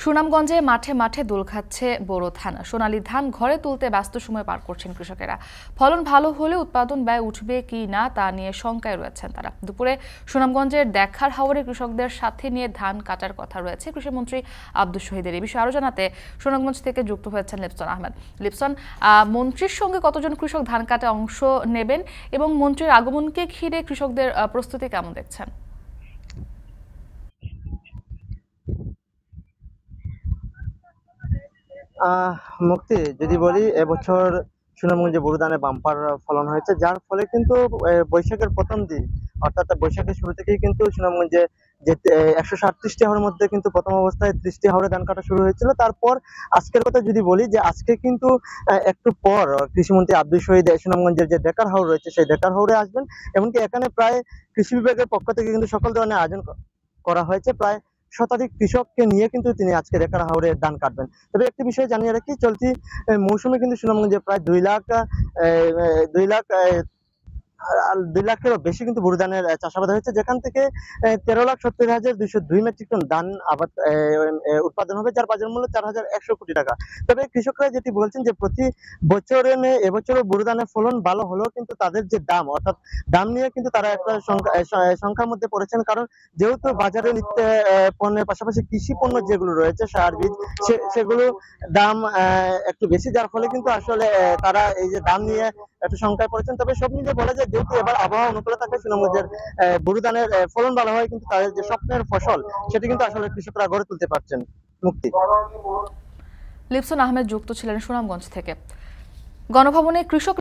সুনামগঞ্জে মাঠে মাঠে দোল খাচ্ছে বোরো ধান। সোনালী ধান ঘরে তুলতে ব্যস্ত সময় পার করছেন কৃষকেরা। ফলন ভালো হলে উৎপাদন ব্যয় উঠবে কি না তা নিয়ে শঙ্কায় রয়েছেন তারা। দুপুরে সুনামগঞ্জের দেখার হাওরে কৃষকদের সাথে নিয়ে ধান কাটার কথা রয়েছে কৃষিমন্ত্রী আব্দুস শহীদের। এই বিষয়ে আরো জানাতে সুনামগঞ্জ থেকে যুক্ত হয়েছেন লিপসন আহমেদ। লিপসন, মন্ত্রীর সঙ্গে কতজন কৃষক ধান কাটে অংশ নেবেন এবং মন্ত্রীর আগমনকে ঘিরে কৃষকদের প্রস্তুতি কেমন দেখছেন? আহ মুক্তি যদি বলি, এবছর সুনামগঞ্জে বোরো ধানের বাম্পার ফলন হয়েছে, যার ফলে কিন্তু বৈশাখের প্রথম দিন, অর্থাৎ বৈশাখের শুরু থেকেই কিন্তু সুনামগঞ্জে যে 137টি হাওরের মধ্যে কিন্তু প্রথম অবস্থায় 30টি হাওরে ধান কাটা শুরু হয়েছিল। তারপর আজকের কথা যদি বলি, যে আজকে কিন্তু একটু পর কৃষিমন্ত্রী আব্দুল শহীদ সুনামগঞ্জের যে ডেকার হাওর রয়েছে সেই ডেকার হাওরে আসবেন। এমনকি এখানে প্রায় কৃষি বিভাগের পক্ষ থেকে কিন্তু সকল ধরনের আয়োজন করা হয়েছে। প্রায় শতাধিক কৃষককে নিয়ে কিন্তু তিনি আজকে রেখার হাওরে ধান কাটবেন। তবে একটি বিষয় জানিয়ে রাখি, চলতি মৌসুমে কিন্তু সুনামগঞ্জে প্রায় 2 লাখ 2 লাখেরও বেশি কিন্তু বোরো ধানের চাষাবাদ হয়েছে, যেখান থেকে 13,70,202 মেট্রিক টন ধান আবাদ উৎপাদন হবে, যার বাজার মূল্য 4,100 কোটি টাকা। তবে কৃষকরা যেটি বলছেন যে প্রতি বছরে এবছরও বোরো ধানের ফলন ভালো হলেও কিন্তু তাদের যে দাম, অর্থাৎ দাম নিয়ে কিন্তু তারা একটা সংখ্যার মধ্যে পড়েছেন। কারণ যেহেতু বাজারে নিত্য পণ্যের পাশাপাশি কৃষি পণ্য যেগুলো রয়েছে, সার বীজ, সেগুলো দাম একটু বেশি, যার ফলে কিন্তু আসলে তারা এই যে দাম নিয়ে একটু শঙ্কায় পড়েছেন। তবে সব মিলিয়ে বলা যায়, যেহেতু এবার আবহাওয়া অনুকূলে থাকে, সুনামগঞ্জের বোরো ধানের ফলন ভালো হয়, কিন্তু তাদের যে স্বপ্নের ফসল সেটি কিন্তু আসলে কৃষকরা গড়ে তুলতে পারছেন। মুক্তি। লিপসন আহমেদ যুক্ত ছিলেন সুনামগঞ্জ থেকে। গণভবনে কৃষক